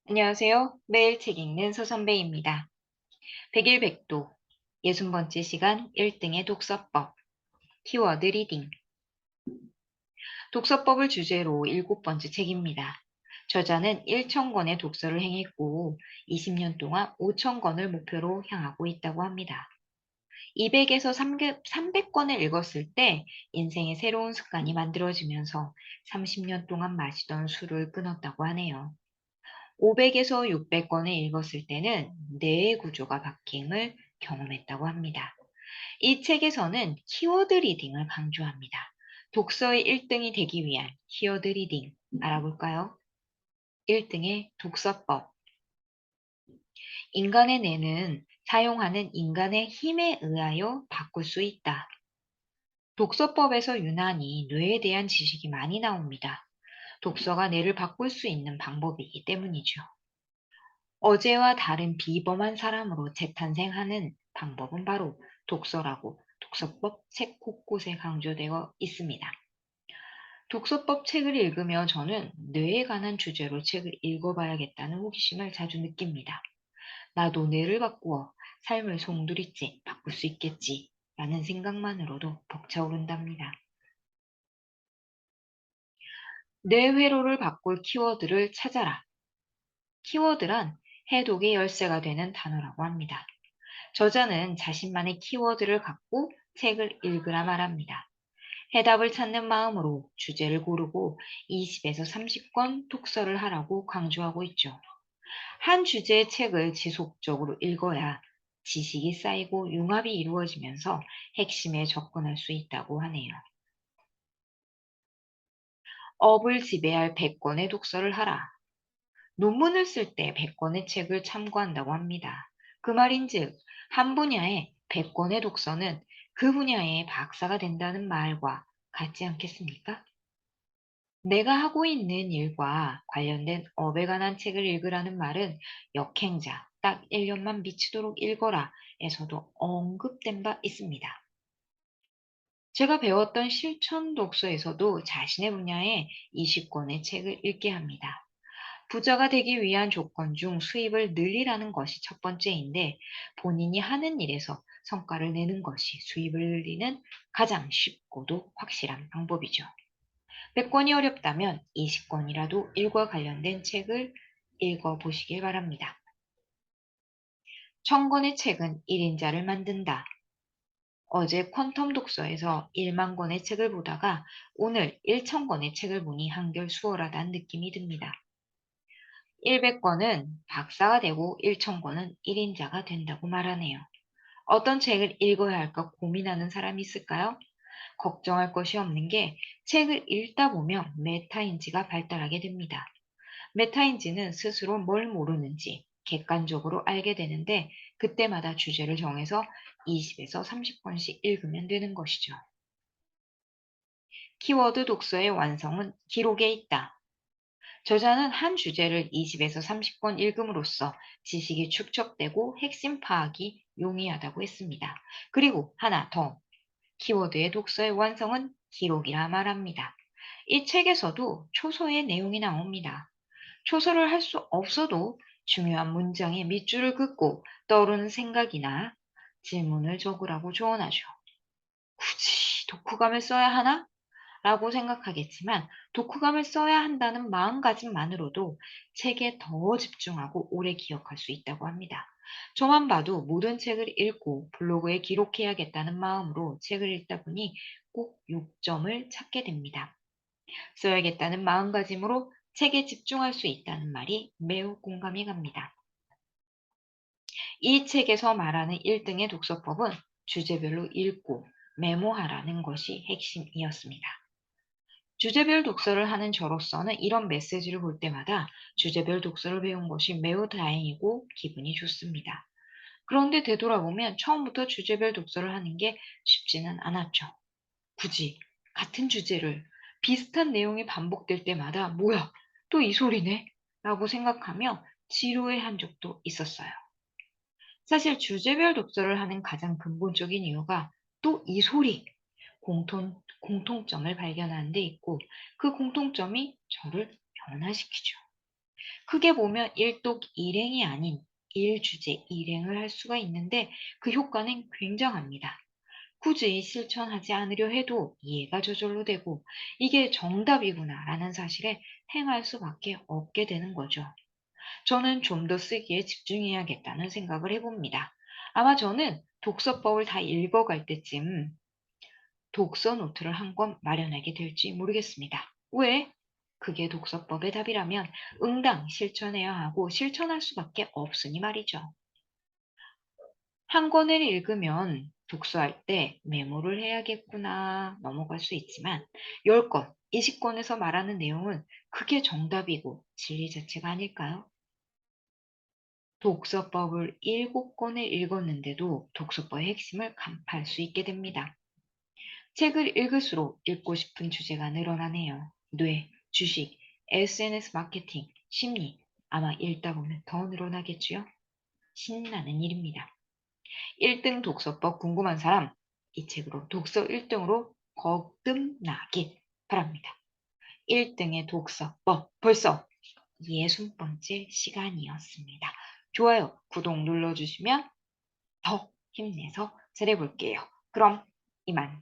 안녕하세요. 매일 책 읽는 서선배입니다. 백일백도 60번째 시간 1등의 독서법 키워드 리딩 독서법을 주제로 7번째 책입니다. 저자는 1,000권의 독서를 행했고 20년 동안 5,000권을 목표로 향하고 있다고 합니다. 200에서 300권을 읽었을 때 인생의 새로운 습관이 만들어지면서 30년 동안 마시던 술을 끊었다고 하네요. 500에서 600권을 읽었을 때는 뇌의 구조가 바뀜을 경험했다고 합니다. 이 책에서는 키워드 리딩을 강조합니다. 독서의 1등이 되기 위한 키워드 리딩 알아볼까요? 1등의 독서법. 인간의 뇌는 사용하는 인간의 힘에 의하여 바꿀 수 있다. 독서법에서 유난히 뇌에 대한 지식이 많이 나옵니다. 독서가 뇌를 바꿀 수 있는 방법이기 때문이죠. 어제와 다른 비범한 사람으로 재탄생하는 방법은 바로 독서라고 독서법 책 곳곳에 강조되어 있습니다. 독서법 책을 읽으며 저는 뇌에 관한 주제로 책을 읽어봐야겠다는 호기심을 자주 느낍니다. 나도 뇌를 바꾸어 삶을 송두리째 바꿀 수 있겠지 라는 생각만으로도 벅차오른답니다. 뇌 회로를 바꿀 키워드를 찾아라. 키워드란 해독의 열쇠가 되는 단어라고 합니다. 저자는 자신만의 키워드를 갖고 책을 읽으라 말합니다. 해답을 찾는 마음으로 주제를 고르고 20에서 30권 독서를 하라고 강조하고 있죠. 한 주제의 책을 지속적으로 읽어야 지식이 쌓이고 융합이 이루어지면서 핵심에 접근할 수 있다고 하네요. 업을 지배할 100권의 독서를 하라. 논문을 쓸 때 100권의 책을 참고한다고 합니다. 그 말인즉 한 분야의 100권의 독서는 그 분야의 박사가 된다는 말과 같지 않겠습니까? 내가 하고 있는 일과 관련된 업에 관한 책을 읽으라는 말은 역행자, 딱 1년만 미치도록 읽어라 에서도 언급된 바 있습니다. 제가 배웠던 실천 독서에서도 자신의 분야에 20권의 책을 읽게 합니다. 부자가 되기 위한 조건 중 수입을 늘리라는 것이 첫 번째인데 본인이 하는 일에서 성과를 내는 것이 수입을 늘리는 가장 쉽고도 확실한 방법이죠. 100권이 어렵다면 20권이라도 일과 관련된 책을 읽어보시길 바랍니다. 1000권의 책은 1인자를 만든다. 어제 퀀텀 독서에서 1만 권의 책을 보다가 오늘 1000권의 책을 보니 한결 수월하다는 느낌이 듭니다. 100권은 박사가 되고 1000권은 1인자가 된다고 말하네요. 어떤 책을 읽어야 할까 고민하는 사람이 있을까요? 걱정할 것이 없는 게 책을 읽다 보면 메타인지가 발달하게 됩니다. 메타인지는 스스로 뭘 모르는지 객관적으로 알게 되는데 그때마다 주제를 정해서 20에서 30권씩 읽으면 되는 것이죠. 키워드 독서의 완성은 기록에 있다. 저자는 한 주제를 20에서 30권 읽음으로써 지식이 축적되고 핵심 파악이 용이하다고 했습니다. 그리고 하나 더, 키워드의 독서의 완성은 기록이라 말합니다. 이 책에서도 초서의 내용이 나옵니다. 초서를 할 수 없어도 중요한 문장의 밑줄을 긋고 떠오르는 생각이나 질문을 적으라고 조언하죠. 굳이 독후감을 써야 하나? 라고 생각하겠지만 독후감을 써야 한다는 마음가짐만으로도 책에 더 집중하고 오래 기억할 수 있다고 합니다. 저만 봐도 모든 책을 읽고 블로그에 기록해야겠다는 마음으로 책을 읽다 보니 꼭 요점을 찾게 됩니다. 써야겠다는 마음가짐으로 책에 집중할 수 있다는 말이 매우 공감이 갑니다. 이 책에서 말하는 1등의 독서법은 주제별로 읽고 메모하라는 것이 핵심이었습니다. 주제별 독서를 하는 저로서는 이런 메시지를 볼 때마다 주제별 독서를 배운 것이 매우 다행이고 기분이 좋습니다. 그런데 되돌아보면 처음부터 주제별 독서를 하는 게 쉽지는 않았죠. 굳이 같은 주제를 비슷한 내용이 반복될 때마다 뭐야, 또 이 소리네? 라고 생각하며 지루해한 적도 있었어요. 사실 주제별 독서를 하는 가장 근본적인 이유가 또 이 소리, 공통점을 발견하는 데 있고 그 공통점이 저를 변화시키죠. 크게 보면 일독 일행이 아닌 일주제 일행을 할 수가 있는데 그 효과는 굉장합니다. 굳이 실천하지 않으려 해도 이해가 저절로 되고 이게 정답이구나라는 사실에 행할 수밖에 없게 되는 거죠. 저는 좀 더 쓰기에 집중해야겠다는 생각을 해봅니다. 아마 저는 독서법을 다 읽어갈 때쯤 독서 노트를 한 권 마련하게 될지 모르겠습니다. 왜? 그게 독서법의 답이라면 응당 실천해야 하고 실천할 수밖에 없으니 말이죠. 한 권을 읽으면 독서할 때 메모를 해야겠구나 넘어갈 수 있지만 10권, 20권에서 말하는 내용은 그게 정답이고 진리 자체가 아닐까요? 독서법을 7권을 읽었는데도 독서법의 핵심을 간파할 수 있게 됩니다. 책을 읽을수록 읽고 싶은 주제가 늘어나네요. 뇌, 주식, SNS 마케팅, 심리. 아마 읽다 보면 더 늘어나겠지요? 신나는 일입니다. 1등 독서법 궁금한 사람, 이 책으로 독서 1등으로 거듭나길 바랍니다. 1등의 독서법 벌써 60번째 시간이었습니다. 좋아요, 구독 눌러주시면 더 힘내서 잘해볼게요. 그럼 이만.